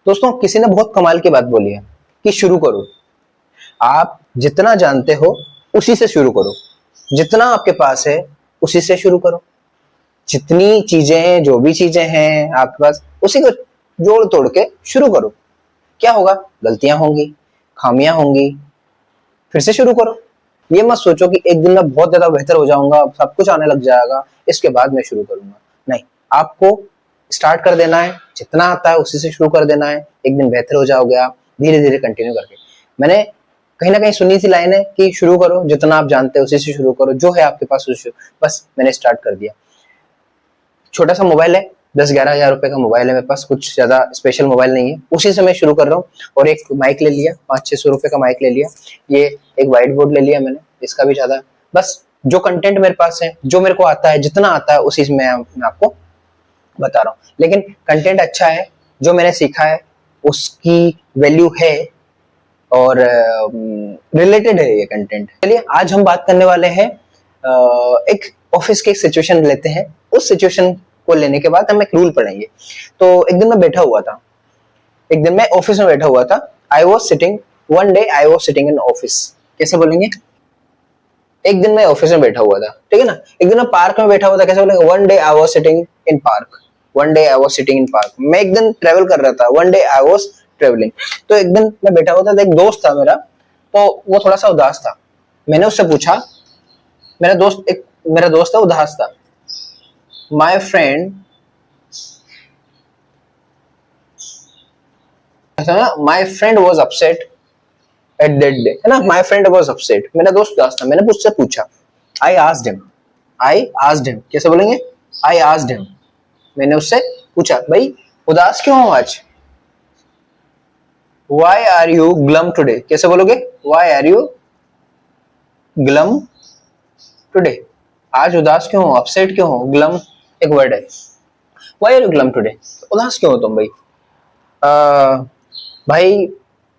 दोस्तों किसी ने बहुत कमाल की बात बोली है कि शुरू करो। आप जितना जानते हो उसी से शुरू करो, जितना आपके पास है उसी से शुरू करो। जितनी चीजें हैं, जो भी चीजें हैं आपके पास, उसी को जोड़ तोड़ के शुरू करो। क्या होगा? गलतियां होंगी, खामियां होंगी, फिर से शुरू करो। ये मत सोचो कि एक दिन में बहुत ज्यादा बेहतर हो जाऊंगा, सब कुछ आने लग जाएगा, इसके बाद मैं शुरू करूंगा। नहीं, आपको स्टार्ट कर देना है, जितना आता है उसी से शुरू कर देना है। एक दिन बेहतर हो जाओगे आप, धीरे धीरे कंटिन्यू करके। मैंने कहीं ना कहीं सुनी थी लाइन है कि शुरू करो, जितना आप जानते हो उसी से शुरू करो, जो है आपके पास उसी। बस मैंने स्टार्ट कर दिया। छोटा सा मोबाइल है, 10-11 हजार रुपए का मोबाइल है मेरे पास, कुछ ज्यादा स्पेशल मोबाइल नहीं है, उसी से मैं शुरू कर रहा हूँ। और एक माइक ले लिया, 500-600 रुपए का माइक ले लिया, ये एक व्हाइट बोर्ड ले लिया मैंने, इसका भी ज्यादा। बस जो कंटेंट मेरे पास है, जो मेरे को आता है, जितना आता है उसी से मैं आपको बता रहा हूँ। लेकिन कंटेंट अच्छा है, जो मैंने सीखा है उसकी वैल्यू है और रिलेटेड है ये कंटेंट। चलिए आज हम बात करने वाले हैं, एक ऑफिस के सिचुएशन लेते हैं। उस सिचुएशन को लेने के बाद हम एक रूल पढ़ेंगे। तो एक दिन मैं बैठा हुआ था, एक दिन मैं ऑफिस में बैठा हुआ था। I was sitting, one day I was sitting in office. कैसे बोलेंगे? एक दिन मैं ऑफिस में बैठा हुआ था, ठीक है ना। एक दिन मैं पार्क में बैठा हुआ था, कैसे बोलेंगे? One day I was sitting in park. One day I was sitting in park. मैं एक दिन ट्रेवल कर रहा था, one day I was travelling. तो एक दिन मैं बैठा हुआ था, एक दोस्त था मेरा, तो वो थोड़ा सा उदास था। मैंने उससे पूछा, मेरा दोस्त था, उदास था। My friend, my friend was upset at that day, है ना। माई फ्रेंड वॉज अपसेट, मेरा दोस्त उदास था। मैंने उससे पूछा, I asked him, I asked him. कैसे बोलेंगे? I asked him. मैंने उससे पूछा, भाई उदास क्यों हो आज? Why are you glum today? कैसे बोलोगे? Why are you glum today? आज उदास क्यों हो, अपसेट क्यों हो? ग्लम एक वर्ड है। Why are you glum today? उदास क्यों हो तुम भाई? भाई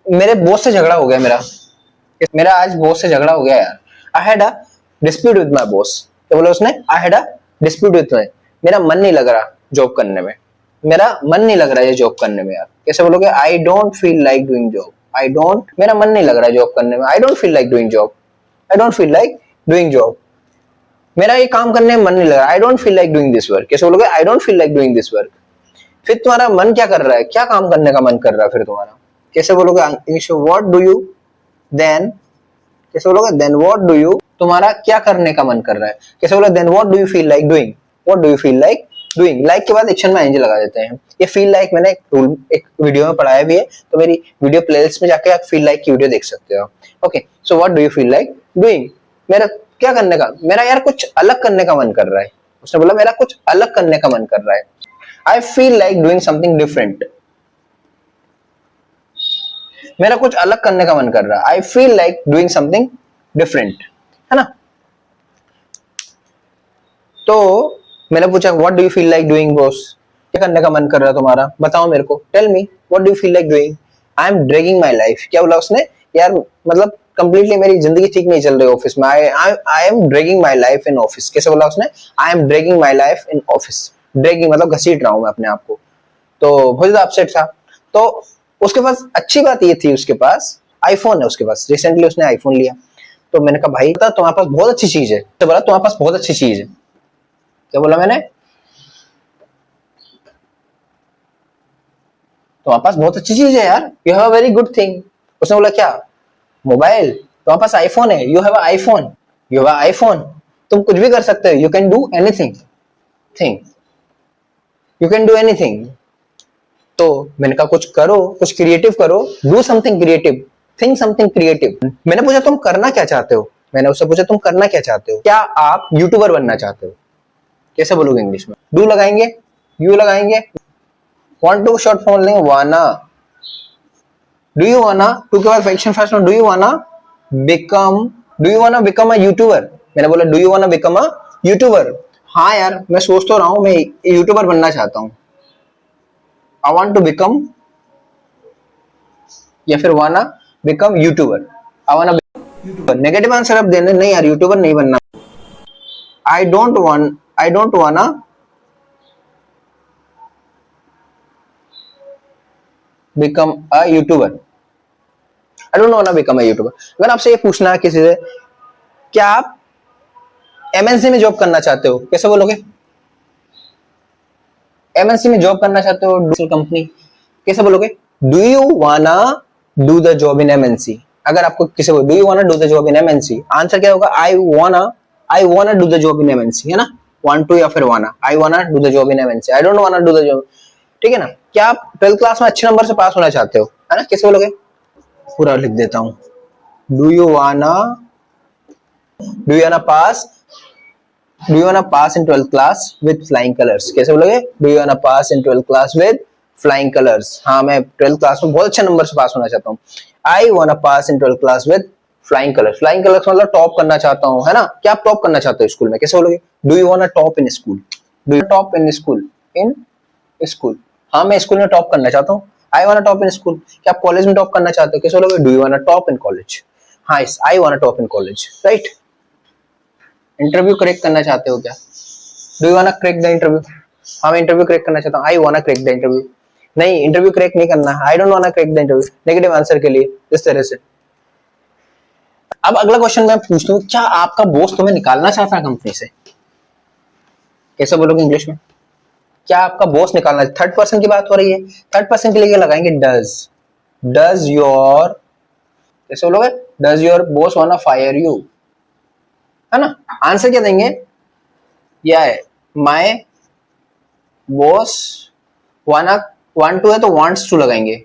मेरे बॉस से झगड़ा हो गया मेरा आज बॉस से झगड़ा हो गया यार। I had a dispute with my boss। क्या बोला उसने? I had a dispute with my। मेरा मन नहीं लग रहा जॉब करने में, मेरा मन नहीं लग रहा है जॉब करने में यार। कैसे बोलोगे? I don't feel like doing job. I don't, मेरा मन नहीं लग रहा है जॉब करने में। I don't feel like doing job. I don't feel like doing job. मेरा ये काम करने में मन नहीं लग रहा। I don't feel like doing this work. कैसे बोलोगे? I don't feel like doing this work. फिर तुम्हारा मन क्या कर रहा है? क्या काम करने का मन कर रहा है फिर तुम्हारा? कैसे बोलोगे इंग्लिश में? What do you then? कैसे बोलोगे? देन व्हाट डू यू, तुम्हारा क्या करने का मन कर रहा है? कैसे बोलोगे? Then what do you feel like doing? What do you feel like doing? Like के बाद एक्शन में एंजल लगा देते हैं। ये फील लाइक मैंने एक वीडियो में पढ़ाया भी है, तो मेरी वीडियो प्लेलिस्ट में जाके आप फील लाइक की वीडियो देख सकते हो। Okay, so what do you feel like doing? मेरा क्या करने का, मेरा यार कुछ अलग करने का मन कर रहा है। उसने बोला मेरा कुछ अलग करने का मन कर रहा है। I feel like doing something different. मेरा कुछ अलग करने का मन कर रहा है। I feel like doing something different, है ना। तो मैंने पूछा what do you feel like doing boss? क्या करने का मन कर रहा है तुम्हारा? बताओ मेरे को, tell me what do you feel like doing? I am dragging my life. क्या बोला उसने? यार मतलब कंप्लीटली मेरी जिंदगी ठीक नहीं चल रही ऑफिस में। आई am dragging my life in office. कैसे बोला उसने? आई am dragging my life in office. Dragging मतलब घसीट रहा हूं मैं अपने आप को। तो बहुत ज्यादा अपसेट था। तो उसके पास अच्छी बात ये थी, उसके पास आईफोन है, उसके पास रिसेंटली उसने आईफोन लिया। तो मैंने कहा भाई तुम्हारे पास बहुत अच्छी चीज है। तो बोला तुम्हारे पास बहुत अच्छी चीज है। क्या बोला मैंने? तुम्हारे पास बहुत अच्छी चीज है यार, you have a very good thing. उसने बोला क्या? मोबाइल। तुम्हारे पास आईफोन है, you have a iPhone, you have a iPhone. तुम कुछ भी कर सकते हो, you can do anything, thing, you can do anything. तो मैंने कहा कुछ करो, कुछ क्रिएटिव करो, do something creative, think something creative. मैंने पूछा तुम करना क्या चाहते हो? मैंने उससे पूछा तुम करना क्या चाहते हो? क्या आप यूट्यूबर बनना चाहते हो? कैसे बोलोगे इंग्लिश में? डू लगाएंगे, यू लगाएंगे, वांट टू शॉर्ट फॉर्म लेंगे, वाना। डू यू वाना, टू के बाद फ्रैक्शन फास्ट में, do you wanna become, do you wanna become a YouTuber. मैंने बोला do you wanna become a YouTuber. हाँ यार मैं सोच तो रहा हूं, मैं यूट्यूबर बनना चाहता हूं। आई वांट टू बिकम, या फिर वाना बिकम यूट्यूबर। आई वाना यूट्यूबर। नेगेटिव आंसर आप देने, नहीं यार यूट्यूबर नहीं बनना। आई डोंट वाना become a YouTuber. I don't want become a YouTuber. अगर आपसे ये पूछना है किसी से, क्या आप एमएनसी में जॉब करना चाहते हो, कैसे बोलोगे? एमएनसी में जॉब करना चाहते हो, कंपनी, कैसे बोलोगे? Do you wanna do the job in MNC. अगर आपको किसी को do you wanna do the job in MNC, answer क्या होगा? आई वाना do the job in MNC, है ना? वांट टू या फिर वाना, आई वाना do the job in MNC, I don't वाना डू द जॉब। ठीक है ना? क्या आप 12th क्लास में अच्छे नंबर से पास होना चाहते हो, है ना? कैसे बोलोगे? पूरा लिख देता हूं। Do you wanna pass, do you wanna pass in 12th class with flying colours. कैसे बोलोगे? Do you wanna pass in 12th class with flying colours. हाँ, मैं 12th क्लास में बहुत अच्छे नंबर से पास होना चाहता हूँ। आई वाना पास इन 12th class with flying colours. Flying colours मतलब टॉप करना चाहता हूँ, है ना? क्या आप टॉप करना चाहते हो स्कूल में? कैसे बोलोगे? Do you wanna top in school, do you top in school, in school. हाँ, मैं स्कूल में टॉप करना चाहता हूँ। आई वाना टॉप इन स्कूल। क्या आप कॉलेज में टॉप करना चाहते हो? कैसे बोलोगे? Do you wanna top in college. हाँ, आई वाना top in college, right. Interview crack करना चाहते हो क्या? Do you wanna crack the interview. हाँ, मैं इंटरव्यू क्रैक करना चाहता हूँ। आई वाना क्रैक द इंटरव्यू। नहीं, इंटरव्यू क्रैक नहीं करना, आई डोंट वाना crack the interview, negative answer के लिए, इस तरह से। अब अगला क्वेश्चन मैं पूछता हूँ, क्या आपका बॉस तुम्हें निकालना चाहता है कंपनी से? कैसे बोलोगे इंग्लिश में? क्या आपका बॉस निकालना? थर्ड पर्सन की बात हो रही है, थर्ड पर्सन के लिए लगाएंगे डज योर, कैसे बोलोगे? Does your boss wanna fire you, है ना? आंसर क्या देंगे? या है my boss wanna, want to है तो वांट्स टू लगाएंगे,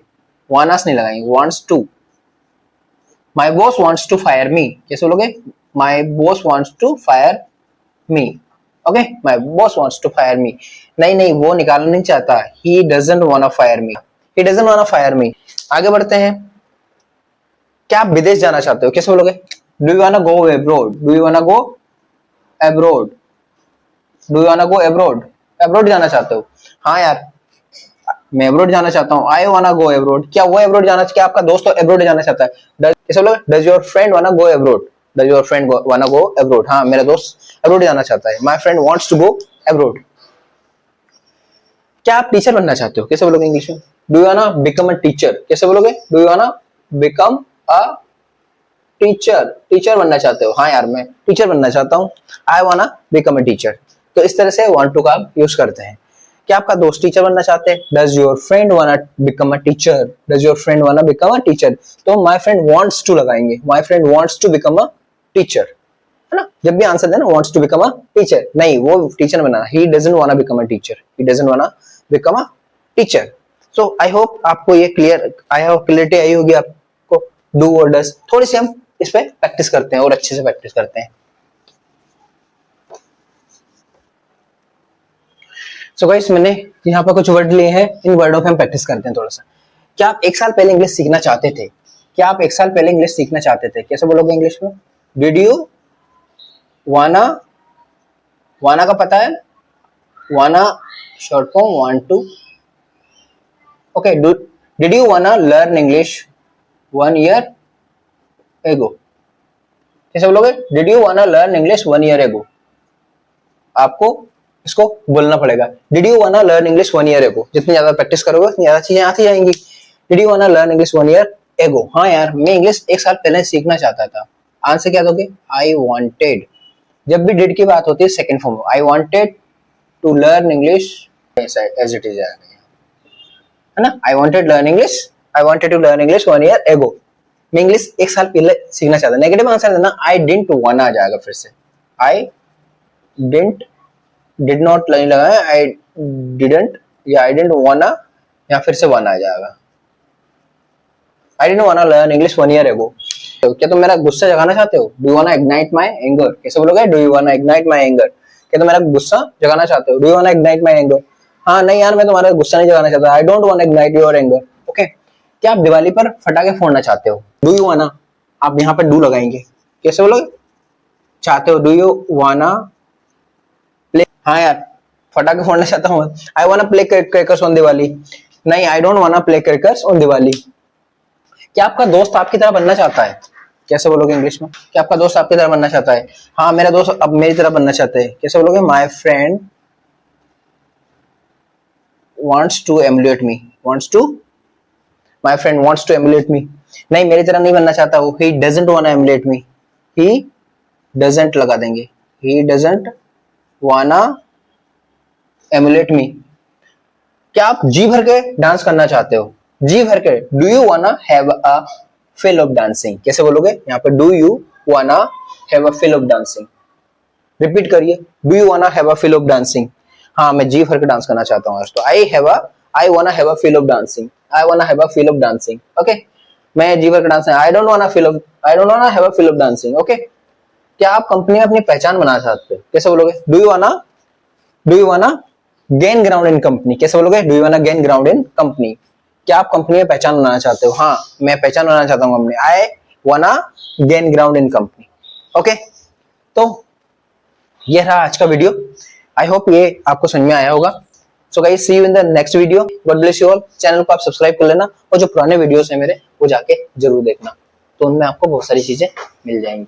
वानास नहीं लगाएंगे, wants to. My boss wants to fire me. कैसे बोलोगे? My boss wants to fire me. Okay, my boss wants to fire me. नहीं, वो निकालना नहीं चाहता। He doesn't wanna fire me, he doesn't wanna fire me. आगे बढ़ते हैं। क्या आप विदेश जाना चाहते हो? कैसे बोलोगे? Do you वांना go abroad, do you वांना go abroad, do you वांना go abroad. Abroad जाना चाहते हो? हाँ यार, मैं अब्रॉड जाना चाहता हूँ। आई वांना गो अब्रॉड। क्या वो अब्रॉड जाना, क्या आपका दोस्त अब्रॉड जाना चाहता है? कैसे बोलोगे? Does your friend wanna go abroad, does your friend wanna go abroad. हाँ, मेरा दोस्त अब्रॉड जाना चाहता है। My friend wants to go abroad. क्या आप टीचर बनना चाहते हो? कैसे बोलोगे इंग्लिश में? Do you वांना become a teacher. कैसे बोलोगे? Do you वांना become a teacher, teacher बनना चाहते हो? हाँ यार, मैं टीचर बनना चाहता हूँ। आई वांना बिकम अ टीचर। तो इस तरह से वांट टू का यूज करते हैं। क्या आपका दोस्त टीचर बनना चाहते हैं? Does your friend wanna become a teacher, does your friend wanna become a teacher. तो माय फ्रेंड वांट्स टू लगाएंगे, my friend wants to become a teacher, है ना? जब भी आंसर देना wants to become a teacher, नहीं वो teacher बनाना। He doesn't wanna become a teacher, he doesn't wanna become a teacher. So I hope आपको ये क्लियर, आई होप क्लियरिटी आई होगी आपको। डू और डज थोड़ी सी हम इस पे प्रैक्टिस करते हैं और अच्छे से प्रैक्टिस करते हैं। सो गाइस, मैंने यहाँ पर कुछ वर्ड लिए हैं, इन वर्डों पे हम प्रैक्टिस करते हैं थोड़ा सा। क्या आप एक साल पहले इंग्लिश सीखना चाहते थे? क्या आप एक साल पहले इंग्लिश सीखना चाहते थे? कैसे बोलोगे इंग्लिश में? डिड यू वाना, वाना का पता है? Wanna short form want to. Okay, did you wanna learn English 1 year ago. कैसे बोलोगे? Did you wanna learn English 1 year ago. आपको इसको बोलना पड़ेगा। Did you wanna learn English 1 year एगो। जितनी ज्यादा प्रैक्टिस करोगे उतनी ज्यादा चीजें आती जाएंगी। Did you wanna learn English 1 year एगो। हाँ यार, मैं इंग्लिश एक साल पहले सीखना चाहता था। आंसर क्या दोगे? I wanted. जब भी डिड की बात होती है second form, I wanted to learn English as it is, है ना? I wanted learn English, I wanted to learn English 1 year एगो। मैं इंग्लिश एक साल पहले सीखना चाहता। नेगेटिव आंसर देना, आई डिडंट वाना आ जाएगा फिर से। आई डिडंट, डिड नॉट नहीं लगाया, आई डिडंट या आई डिडंट वाना, या फिर से वाना आ जाएगा। आई डिडंट वाना लर्न इंग्लिश 1 year एगो। तो क्या तुम मेरा गुस्सा जगाना चाहते हो? Do you wanna ignite my anger. कैसे बोलोगे? Do you wanna ignite my anger. क्या तुम मेरा गुस्सा जगाना चाहते हो? Do you wanna ignite my anger. हाँ, नहीं यार, मैं तुम्हारा गुस्सा नहीं जगाना चाहता। आई डोंट वाना इग्नाइट योर एंगर। ओके। क्या आप दिवाली पर फटाके फोड़ना चाहते हो? डू यू वाना, आप यहाँ पर डू लगाएंगे। कैसे बोलोगे? चाहते हो, डू यू वाना प्ले। हाँ यार, फटाके फोड़ना चाहता हूँ। आई वाना प्ले क्रैकर्स ऑन दिवाली। नहीं, I don't wanna play crackers on Diwali. क्या आपका दोस्त आपकी तरह बनना चाहता है? कैसे बोलोगे इंग्लिश में? क्या आपका दोस्त आपकी तरह बनना चाहता है? हाँ, मेरा दोस्त अब मेरी तरह बनना चाहता है। कैसे बोलोगे? My friend wants to emulate me, wants to my friend wants to emulate me, नहीं मेरी तरह नहीं बनना चाहता वो, he doesn't wanna emulate me, he doesn't लगा देंगे, ही डजंट वांना एमुलेट मी। क्या आप जी भर के डांस करना चाहते हो, जी भर के, do you wanna have a fill of dancing, कैसे बोलोगे यहाँ पे, do you wanna have a fill of dancing, repeat करिए, do you wanna have a fill of dancing, हाँ मैं जी भर के डांस करना चाहता हूँ आज तो, I wanna have a fill of dancing, I wanna have a fill of dancing, okay, मैं जी भर के dance, I don't wanna have a fill of dancing, okay. क्या आप कंपनी में अपनी पहचान बनाना चाहते हो, कैसे बोलोगे, do you वांना gain ground in company, कैसे बोलोगे, do you वांना gain ground in company, क्या आप कंपनी में पहचान बनाना चाहते हो, हाँ मैं पहचान बनाना चाहता हूँ company, I वांना gain ground in company, okay. तो ये रहा आज का वीडियो, आई होप ये आपको समझ में आया होगा। So guys see you in the next video, God bless you all. Channel को आप सब्सक्राइब कर लेना और जो पुराने वीडियोस है मेरे वो जाके जरूर देखना, तो उनमें आपको बहुत सारी चीजें मिल जाएंगी।